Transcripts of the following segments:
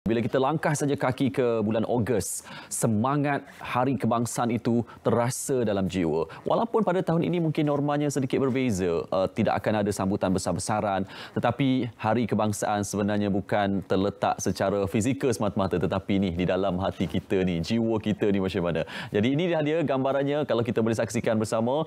Bila kita langkah saja kaki ke bulan Ogos, semangat Hari Kebangsaan itu terasa dalam jiwa. Walaupun pada tahun ini mungkin normanya sedikit berbeza, tidak akan ada sambutan besar-besaran, tetapi Hari Kebangsaan sebenarnya bukan terletak secara fizikal semata-mata, tetapi ni di dalam hati kita ni, jiwa kita ni macam mana. Jadi ini dia gambarannya kalau kita boleh saksikan bersama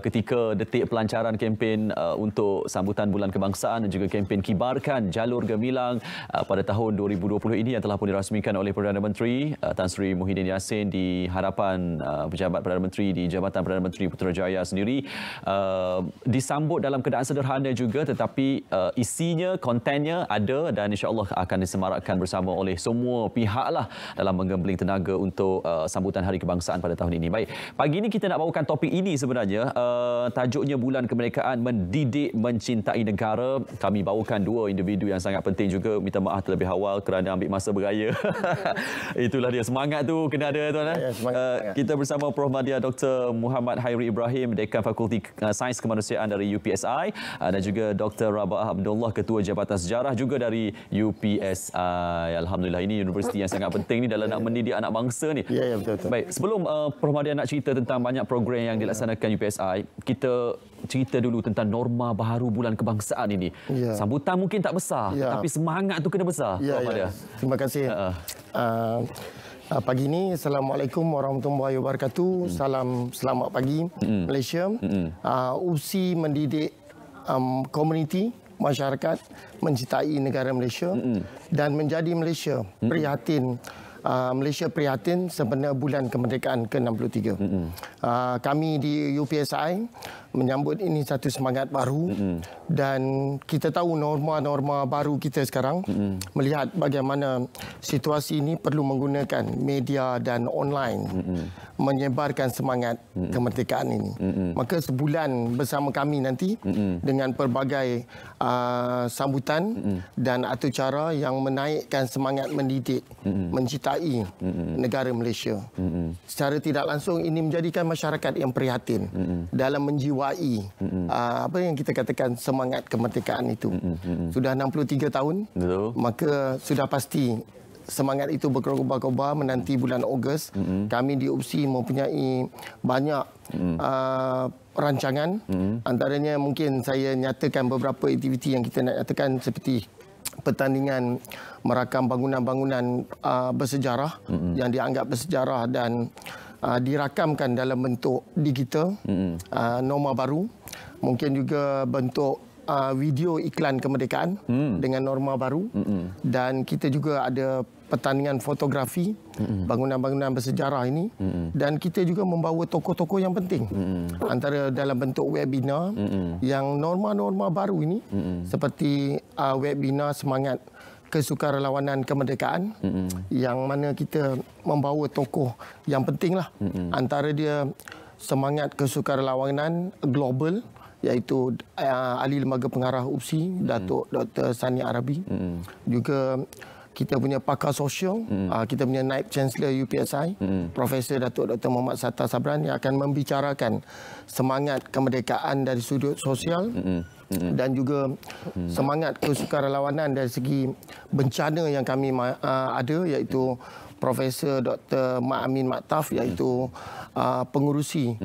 ketika detik pelancaran kempen untuk sambutan Bulan Kebangsaan dan juga kempen Kibarkan Jalur Gemilang pada tahun 2020 ini yang telah pun dirasmikan oleh Perdana Menteri Tan Sri Muhyiddin Yassin di hadapan pejabat Perdana Menteri di Jabatan Perdana Menteri Putrajaya sendiri, disambut dalam keadaan sederhana juga, tetapi isinya, kontennya ada dan insya-Allah akan disemarakkan bersama oleh semua pihak lah dalam menggembling tenaga untuk sambutan Hari Kebangsaan pada tahun ini. Baik, pagi ini kita nak bawakan topik ini sebenarnya, tajuknya Bulan Kemerdekaan Mendidik Mencintai Negara. Kami bawakan dua individu yang sangat penting juga. Minta maaf terlebih awal kerana ambil masa beraya. Itulah dia, semangat tu kena ada, tuan. Ya, semangat. Kita bersama Prof. Madya Dr. Muhammad Hairi Ibrahim, Dekan Fakulti Sains Kemanusiaan dari UPSI, dan juga Dr. Rabah Abdullah, Ketua Jabatan Sejarah juga dari UPSI. Alhamdulillah, ini universiti yang sangat penting ni dalam nak mendidik anak bangsa ni. Ya, betul. Baik, sebelum Prof. Madya nak cerita tentang banyak program yang dilaksanakan UPSI, kita cerita dulu tentang norma baharu Bulan Kebangsaan ini. Ya. Sambutan mungkin tak besar, tapi semangat tu kena besar. Ya, Prof. Madya. Terima kasih. Pagi ini, Assalamualaikum warahmatullahi wabarakatuh. Salam selamat pagi Malaysia. UPSI mendidik komuniti masyarakat mencintai negara Malaysia dan menjadi Malaysia prihatin. Malaysia prihatin sebenar Bulan Kemerdekaan ke-63. Kami di UPSI menyambut ini satu semangat baru dan kita tahu norma-norma baru kita sekarang, melihat bagaimana situasi ini perlu menggunakan media dan online menyebarkan semangat kemerdekaan ini. Maka sebulan bersama kami nanti dengan pelbagai sambutan dan atur cara yang menaikkan semangat mendidik, mencintai negara Malaysia. Secara tidak langsung ini menjadikan masyarakat yang prihatin dalam menjiwai apa yang kita katakan semangat kemerdekaan itu. Sudah 63 tahun, maka sudah pasti semangat itu berkobar-kobar menanti bulan Ogos. Kami di UPSI mempunyai banyak rancangan. Antaranya mungkin saya nyatakan beberapa aktiviti yang kita nak nyatakan seperti pertandingan merakam bangunan-bangunan bersejarah yang dianggap bersejarah dan dirakamkan dalam bentuk digital, norma baru. Mungkin juga bentuk video iklan kemerdekaan dengan norma baru. Dan kita juga ada pertandingan fotografi bangunan-bangunan bersejarah ini. Dan kita juga membawa tokoh-tokoh yang penting. Antara dalam bentuk webinar yang norma-norma baru ini, seperti webinar semangat kesukarelawanan kemerdekaan, yang mana kita membawa tokoh yang penting lah. Antara dia semangat kesukarelawanan global, iaitu Ahli Lembaga Pengarah UPSI, Datuk Dr. Sani Arabi. Juga kita punya pakar sosial, kita punya Naib Chancellor UPSI, Profesor Datuk Dr. Muhammad Sattar Sabran, yang akan membicarakan semangat kemerdekaan dari sudut sosial dan juga semangat kesukarelawanan dari segi bencana yang kami ada, iaitu Profesor Dr. Mak Amin Maktaf, iaitu pengurusi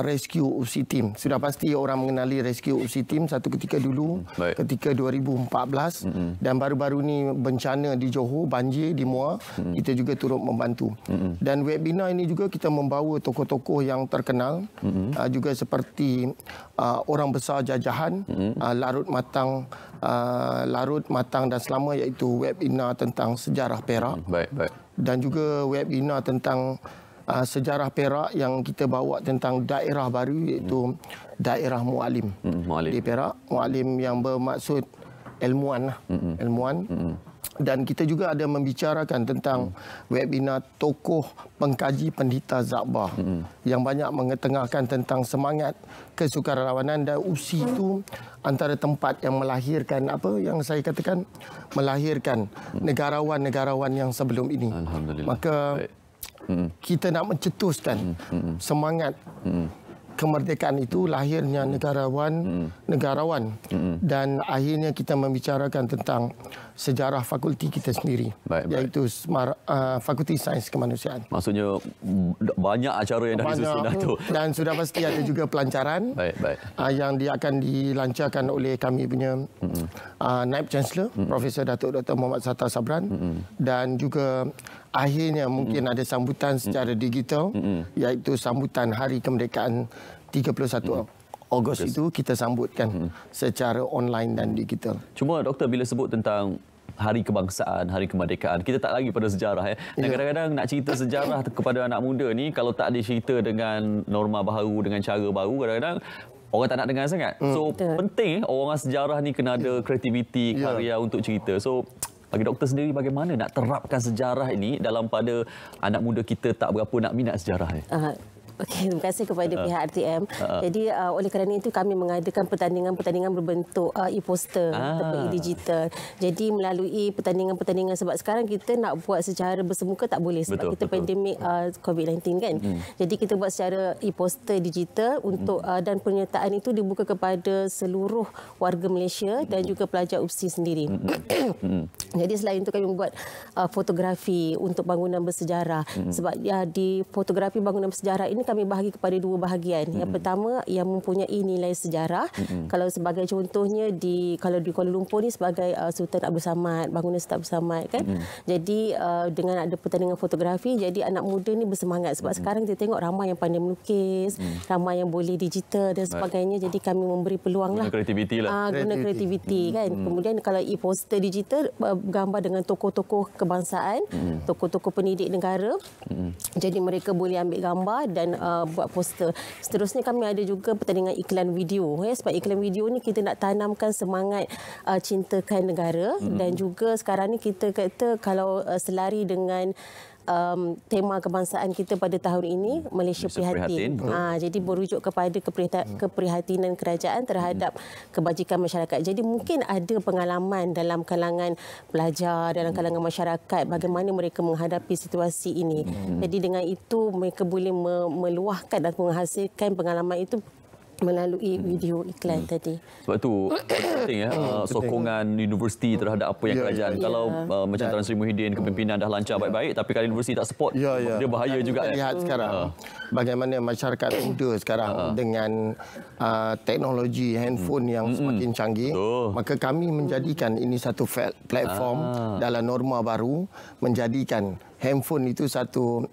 Rescue UPSI Team. Sudah pasti orang mengenali Rescue UPSI Team satu ketika dulu, ketika 2014, dan baru-baru ni bencana di Johor, banjir di Muar, kita juga turut membantu. Dan webinar ini juga kita membawa tokoh-tokoh yang terkenal, juga seperti orang besar jajahan, larut matang dan selama, iaitu webinar tentang sejarah Perak. Dan juga webinar tentang sejarah Perak yang kita bawa tentang daerah baru, iaitu daerah Mualim. Di Perak, Mualim yang bermaksud ilmuwan. Dan kita juga ada membicarakan tentang webinar tokoh pengkaji pendeta Zakbar yang banyak mengetengahkan tentang semangat kesukarelawanan, dan UPSI itu antara tempat yang melahirkan apa yang saya katakan, melahirkan negarawan-negarawan yang sebelum ini. Maka kita nak mencetuskan semangat kemerdekaan itu lahirnya negarawan dan akhirnya kita membicarakan tentang sejarah fakulti kita sendiri, iaitu Fakulti Sains Kemanusiaan. Maksudnya banyak acara yang dah disusun Datuk. Dan sudah pasti ada juga pelancaran yang akan dilancarkan oleh kami punya Naib Chancellor Profesor Datuk Dr. Muhammad Sattar Sabran dan juga akhirnya mungkin ada sambutan secara digital iaitu sambutan Hari Kemerdekaan 31 Ogos itu kita sambutkan secara online dan digital. Cuma doktor bila sebut tentang Hari Kebangsaan, Hari Kemerdekaan, kita tak lagi pada sejarah. Dan kadang-kadang nak cerita sejarah kepada anak muda ni, kalau tak ada cerita dengan norma baru, dengan cara baru, kadang-kadang orang tak nak dengar sangat. So penting orang sejarah ni kena ada kreativiti, karya untuk cerita. So bagi doktor sendiri, bagaimana nak terapkan sejarah ini dalam pada anak muda kita tak berapa nak minat sejarah ni? Okey, terima kasih kepada pihak RTM. Jadi oleh kerana itu kami mengadakan pertandingan-pertandingan berbentuk e-poster ataupun e-digital. Jadi melalui pertandingan-pertandingan, sebab sekarang kita nak buat secara bersemuka tak boleh sebab kita pandemik COVID-19 kan. Jadi kita buat secara e-poster digital untuk dan penyertaan itu dibuka kepada seluruh warga Malaysia dan juga pelajar UPSI sendiri. Jadi selain itu kami membuat fotografi untuk bangunan bersejarah. Sebab di fotografi bangunan bersejarah ini kami bahagi kepada dua bahagian. Yang pertama yang mempunyai nilai sejarah. Kalau sebagai contohnya kalau di Kuala Lumpur ni sebagai Sultan Abdul Samad, bangunan Sultan Abdul Samad kan. Jadi dengan ada pertandingan fotografi, jadi anak muda ni bersemangat sebab sekarang kita tengok ramai yang pandai melukis, ramai yang boleh digital dan sebagainya. Jadi kami memberi peluang lah. Guna kreativiti lah. Guna kreativiti kan. Kemudian kalau e-poster digital gambar dengan tokoh-tokoh kebangsaan, tokoh-tokoh pendidik negara. Jadi mereka boleh ambil gambar dan buat poster. Seterusnya kami ada juga pertandingan iklan video. Sebab iklan video ni kita nak tanamkan semangat cintakan negara dan juga sekarang ni kita kata kalau selari dengan tema kebangsaan kita pada tahun ini, Malaysia Prihatin. Jadi merujuk kepada keprihatinan kerajaan terhadap kebajikan masyarakat. Jadi mungkin ada pengalaman dalam kalangan pelajar, dalam kalangan masyarakat bagaimana mereka menghadapi situasi ini. Jadi dengan itu mereka boleh meluahkan dan menghasilkan pengalaman itu melalui video iklan tadi. Sebab tu penting sokongan universiti terhadap apa yang kerajaan. Kalau macam Tan Sri Muhyiddin kepimpinan dah lancar baik-baik tapi kalau universiti tak support, dia bahaya juga. Lihat sekarang bagaimana masyarakat muda sekarang dengan teknologi handphone yang semakin canggih, maka kami menjadikan ini satu platform dalam norma baru, menjadikan handphone itu satu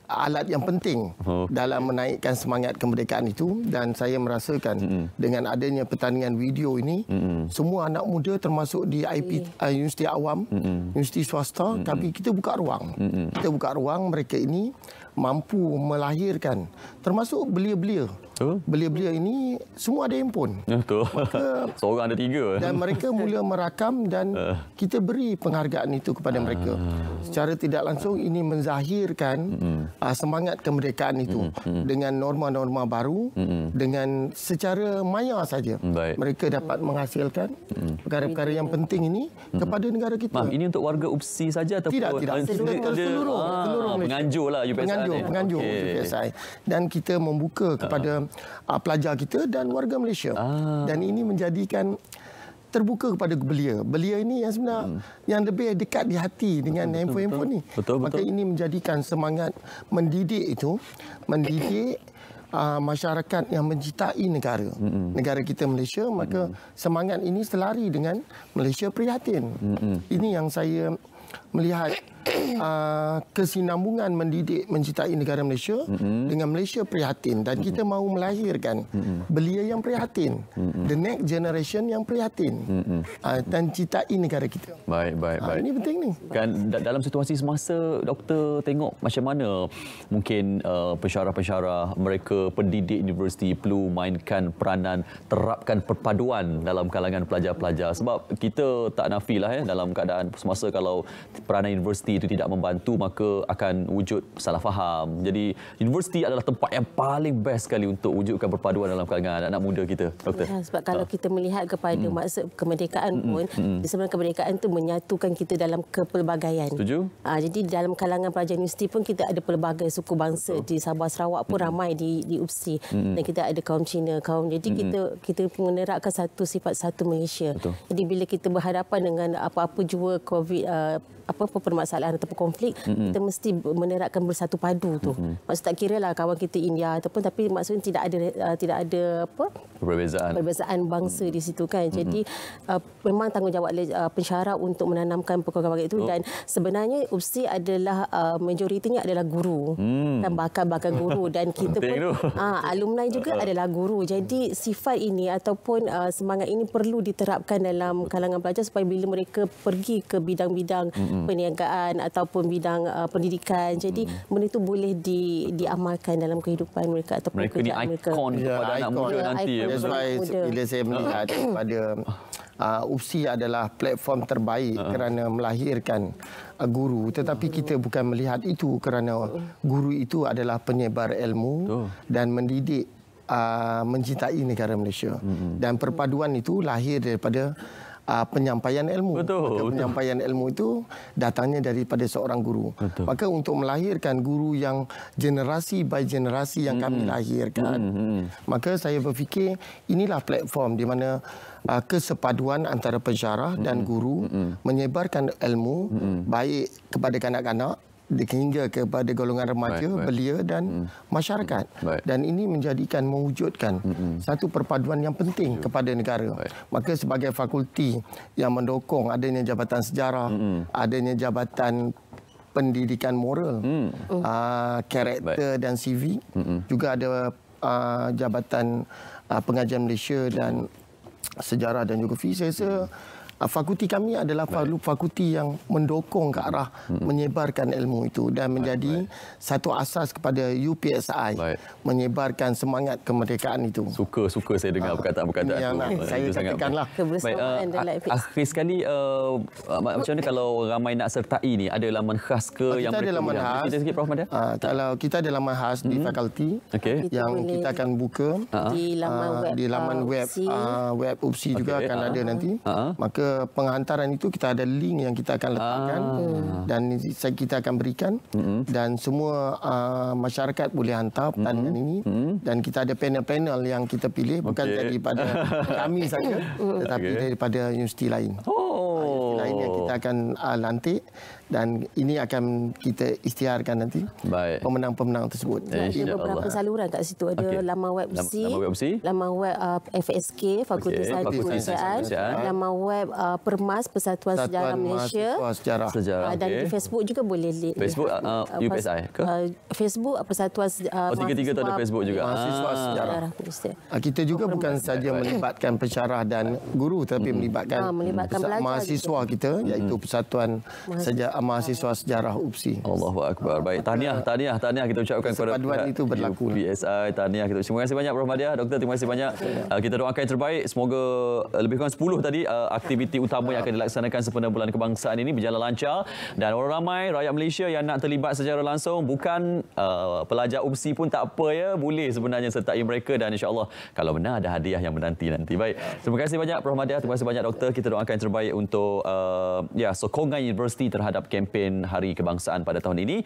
alat yang penting dalam menaikkan semangat kemerdekaan itu. Dan saya merasakan dengan adanya pertandingan video ini, semua anak muda termasuk di Universiti Awam, Universiti Swasta, kita buka ruang. Kita buka ruang, mereka ini mampu melahirkan, termasuk belia-belia. Belia-belia ini semua ada handphone. Maka, seorang ada 3. Dan mereka mula merakam dan kita beri penghargaan itu kepada mereka. Secara tidak langsung ini menzahirkan semangat kemerdekaan itu dengan norma-norma baru, dengan secara maya saja. Mereka dapat menghasilkan perkara-perkara yang penting ini kepada negara kita. Ini untuk warga UPSI saja atau tidak? Seluruh penganjur lah UPSI. Penganjur UPSI. Dan kita membuka kepada pelajar kita dan warga Malaysia. Dan ini menjadikan terbuka kepada belia. Belia ini yang sebenarnya yang lebih dekat di hati dengan handphone ni. Maka ini menjadikan semangat mendidik itu, mendidik masyarakat yang mencintai negara kita Malaysia. Maka semangat ini selari dengan Malaysia Prihatin. Ini yang saya melihat kesinambungan mendidik mencintai negara Malaysia dengan Malaysia Prihatin, dan kita mahu melahirkan belia yang prihatin, the next generation yang prihatin dan cintai negara kita. Baik. Ini penting ni. Kan dalam situasi semasa doktor tengok macam mana mungkin pensyarah-pensyarah mereka, pendidik universiti perlu mainkan peranan, terapkan perpaduan dalam kalangan pelajar-pelajar, sebab kita tak nafilah dalam keadaan semasa kalau peranan universiti universiti itu tidak membantu, maka akan wujud salah faham. Jadi universiti adalah tempat yang paling best sekali untuk wujudkan perpaduan dalam kalangan anak-anak muda kita, Doktor. Ya, sebab kalau kita melihat kepada maksud kemerdekaan pun, sebenarnya kemerdekaan itu menyatukan kita dalam kepelbagaian. Setuju? Jadi dalam kalangan pelajar universiti pun kita ada pelbagai suku bangsa. Di Sabah Sarawak pun ramai di UPSI. Dan kita ada kaum Cina, jadi kita menerapkan satu sifat satu Malaysia. Betul. Jadi bila kita berhadapan dengan apa-apa jua COVID, apa-apa permasalahan ataupun konflik, kita mesti menerapkan bersatu padu tu. Maksud tak kira lah kawan kita India ataupun, tapi maksudnya tidak ada apa perbezaan bangsa di situ kan. Jadi memang tanggungjawab pensyarah untuk menanamkan perkara-perkara itu. Dan sebenarnya UPSI adalah majoritinya adalah guru, dan bakal guru, dan kita pun alumni juga adalah guru. Jadi sifat ini ataupun semangat ini perlu diterapkan dalam kalangan pelajar supaya bila mereka pergi ke bidang-bidang perniagaan ataupun bidang pendidikan, jadi benda itu boleh diamalkan dalam kehidupan mereka ataupun mereka ni ikon kepada anak muda nanti. That's why bila saya melihat pada UPSI adalah platform terbaik kerana melahirkan guru, tetapi kita bukan melihat itu kerana guru itu adalah penyebar ilmu dan mendidik mencintai negara Malaysia. Dan perpaduan itu lahir daripada penyampaian ilmu. Maka penyampaian ilmu itu datangnya daripada seorang guru. Maka untuk melahirkan guru yang generasi by generasi yang kami lahirkan, maka saya berfikir inilah platform di mana kesepaduan antara pensyarah dan guru menyebarkan ilmu baik kepada kanak-kanak hingga kepada golongan remaja, belia dan masyarakat. Dan ini mewujudkan satu perpaduan yang penting kepada negara. Maka sebagai fakulti yang mendukung adanya jabatan sejarah, adanya jabatan pendidikan moral, karakter dan CV, juga ada jabatan pengajian Malaysia dan sejarah dan geografi. Saya rasa fakulti kami adalah fakulti yang mendukung ke arah menyebarkan ilmu itu dan menjadi satu asas kepada UPSI menyebarkan semangat kemerdekaan itu. Suka saya dengar perkataan-perkataan itu. Saya katakanlah. Akhir sekali, macam mana kalau ramai nak sertai ni, ada laman khas ke yang mereka bidang? Kita sikit Prof Madya. Kalau kita ada laman khas di fakulti yang kita akan buka di laman web UPSI juga akan ada nanti. Maka penghantaran itu kita ada link yang kita akan letakkan dan kita akan berikan dan semua masyarakat boleh hantar pertandingan ini dan kita ada panel-panel yang kita pilih bukan daripada kami saja tetapi daripada universiti lain. Universiti lain yang kita akan lantik dan ini akan kita isytiharkan nanti pemenang-pemenang tersebut. Ada beberapa saluran kat situ. Ada laman web UPSI, laman web FSK, Fakulti Sains Kemanusiaan, laman web Permas, Persatuan Sejarah Malaysia, dan di Facebook juga boleh lihat. Facebook UPSI ke? Facebook Persatuan tiga-tiga tu ada Facebook juga. Mahasiswa Sejarah. Kita juga bukan saja melibatkan pensyarah dan guru, tapi melibatkan mahasiswa kita, iaitu Persatuan Mahasiswa Sejarah UPSI. Allahu Akbar. Baik, tahniah kita ucapkan kepada perpaduan itu berlaku. UPSI, tahniah kita. Terima kasih banyak Prof Madya. Doktor, terima kasih banyak. Kita doakan yang terbaik. Semoga lebih kurang 10 tadi aktiviti utama yang akan dilaksanakan sempena Bulan Kebangsaan ini berjalan lancar dan orang ramai rakyat Malaysia yang nak terlibat secara langsung, bukan pelajar UPSI pun tak apa ya, boleh sebenarnya sertai mereka dan insya-Allah kalau benar ada hadiah yang menanti nanti. Baik. Terima kasih banyak Prof Madya, terima kasih banyak Doktor. Kita doakan yang terbaik untuk sokongan universiti terhadap kempen Hari Kebangsaan pada tahun ini.